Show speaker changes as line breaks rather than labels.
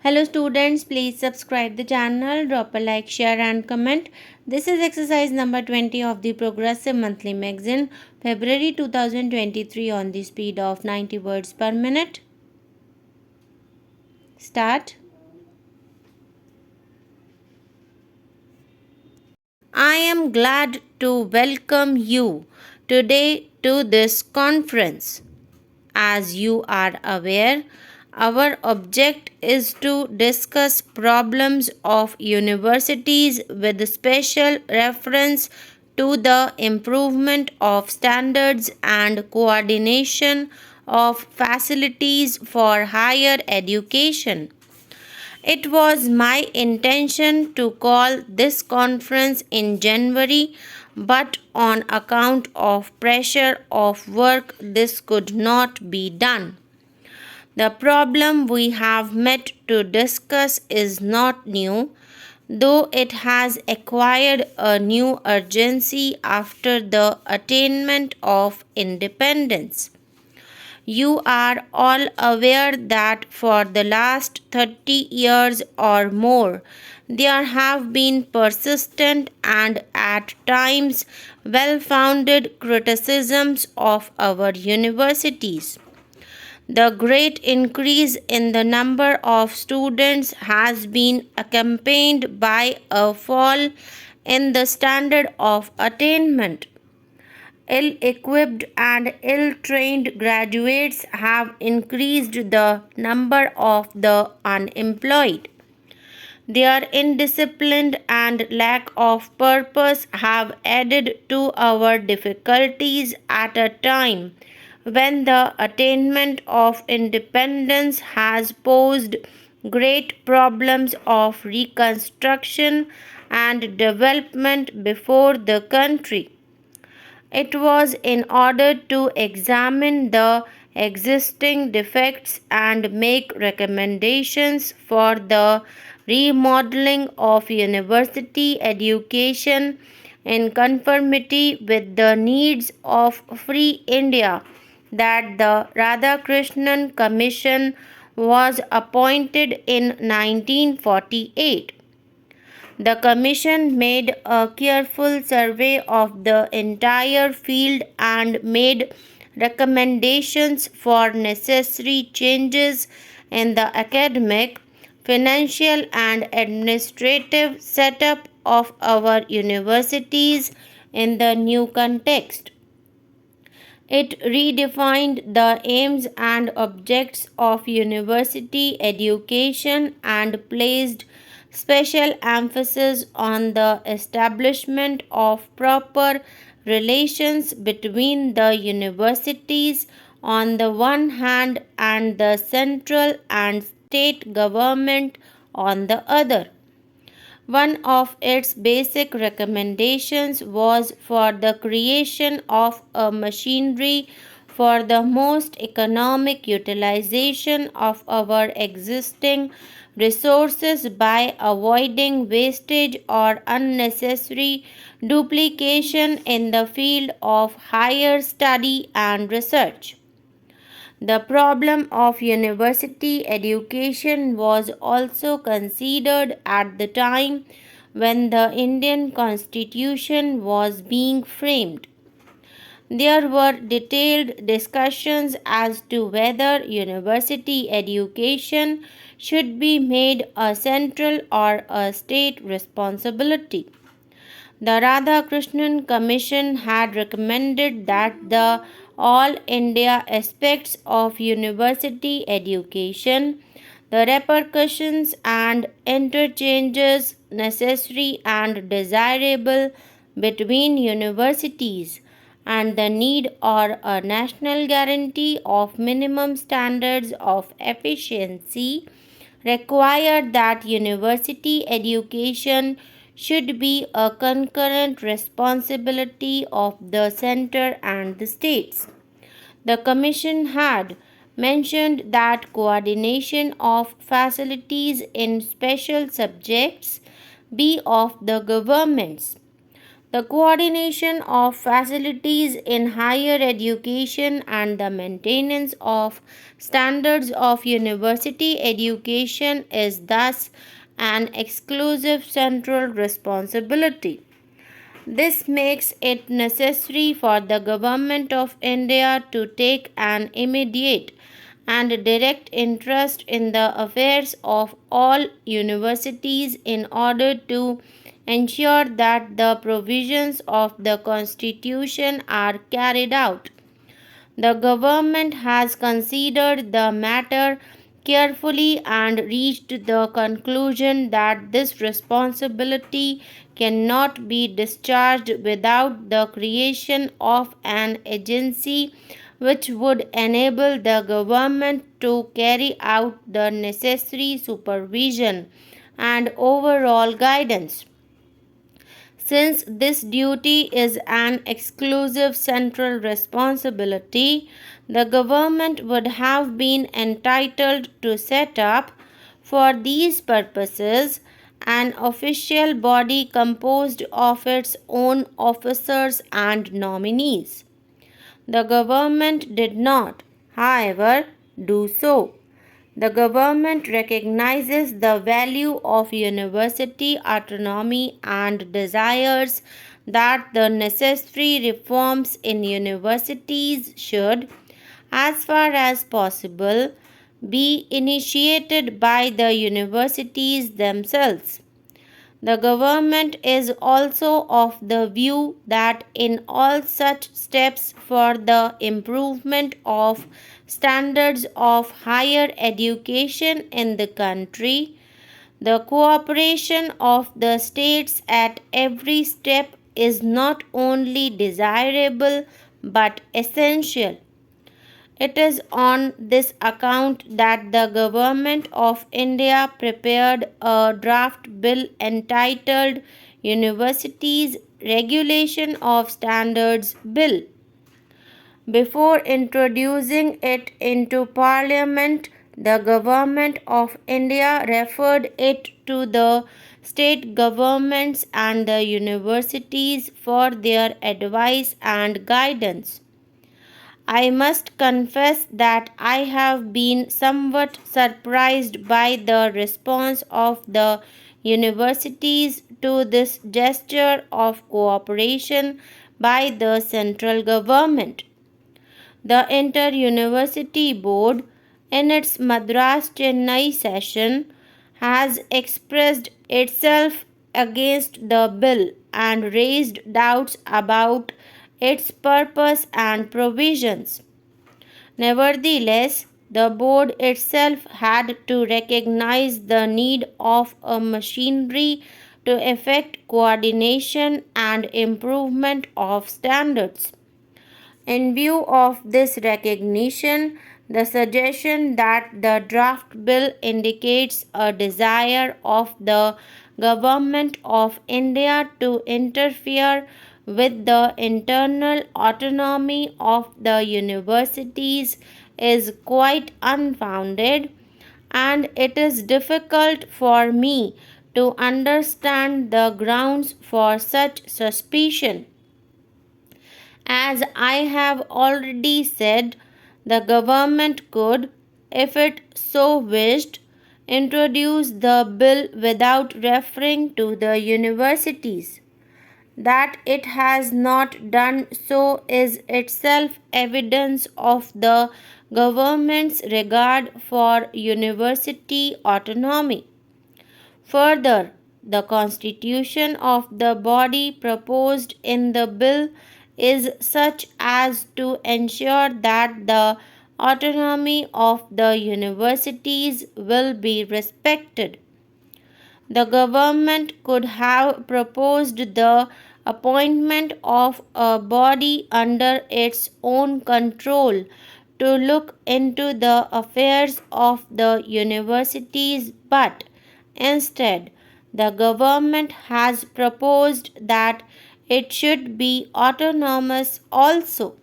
Hello students, please subscribe the channel, drop a like, share and comment. This is exercise number 20 of the Progressive Monthly Magazine, February 2023 on the speed of 90 words per minute. Start. I am glad to welcome you today to this conference. As you are aware, our object is to discuss problems of universities with special reference to the improvement of standards and coordination of facilities for higher education. It was my intention to call this conference in January, but on account of pressure of work, this could not be done. The problem we have met to discuss is not new, though it has acquired a new urgency after the attainment of independence. You are all aware that for the last 30 years or more, there have been persistent and at times well founded criticisms of our universities. The great increase in the number of students has been accompanied by a fall in the standard of attainment. Ill equipped and ill trained graduates have increased the number of the unemployed. Their indiscipline and lack of purpose have added to our difficulties at a time when the attainment of independence has posed great problems of reconstruction and development before the country. It was in order to examine the existing defects and make recommendations for the remodeling of university education in conformity with the needs of free India that the Radhakrishnan Commission was appointed in 1948. The Commission made a careful survey of the entire field and made recommendations for necessary changes in the academic, financial, and administrative setup of our universities in the new context. It redefined the aims and objects of university education and placed special emphasis on the establishment of proper relations between the universities on the one hand and the central and state government on the other. One of its basic recommendations was for the creation of a machinery for the most economic utilization of our existing resources by avoiding wastage or unnecessary duplication in the field of higher study and research. The problem of university education was also considered at the time when the Indian Constitution was being framed. There were detailed discussions as to whether university education should be made a central or a state responsibility. The Radhakrishnan Commission had recommended that the all India aspects of university education, the repercussions and interchanges necessary and desirable between universities, and the need or a national guarantee of minimum standards of efficiency required that university education should be a concurrent responsibility of the center and the states. The Commission had mentioned that coordination of facilities in special subjects be of the governments. the coordination of facilities in higher education and the maintenance of standards of university education is thus an exclusive central responsibility. This makes it necessary for the Government of India to take an immediate and direct interest in the affairs of all universities in order to ensure that the provisions of the Constitution are carried out. The government has considered the matter carefully and reached the conclusion that this responsibility cannot be discharged without the creation of an agency which would enable the government to carry out the necessary supervision and overall guidance. Since this duty is an exclusive central responsibility, the government would have been entitled to set up, for these purposes, an official body composed of its own officers and nominees. The government did not, however, do so. The government recognizes the value of university autonomy and desires that the necessary reforms in universities should, as far as possible, be initiated by the universities themselves. The government is also of the view that in all such steps for the improvement of standards of higher education in the country, the cooperation of the states at every step is not only desirable but essential. It is on this account that the Government of India prepared a draft bill entitled Universities Regulation of Standards Bill. Before introducing it into Parliament, the Government of India referred it to the state governments and the universities for their advice and guidance. I must confess that I have been somewhat surprised by the response of the universities to this gesture of cooperation by the central government. The Inter University Board, in its Madras Chennai session, has expressed itself against the bill and raised doubts about its purpose and provisions. Nevertheless, the board itself had to recognize the need of a machinery to effect coordination and improvement of standards. In view of this recognition, the suggestion that the draft bill indicates a desire of the Government of India to interfere with the internal autonomy of the universities is quite unfounded, and it is difficult for me to understand the grounds for such suspicion. As I have already said, the government could, if it so wished, introduce the bill without referring to the universities. That it has not done so is itself evidence of the government's regard for university autonomy. Further, the constitution of the body proposed in the bill is such as to ensure that the autonomy of the universities will be respected. The government could have proposed the appointment of a body under its own control to look into the affairs of the universities, but instead, the government has proposed that it should be autonomous also.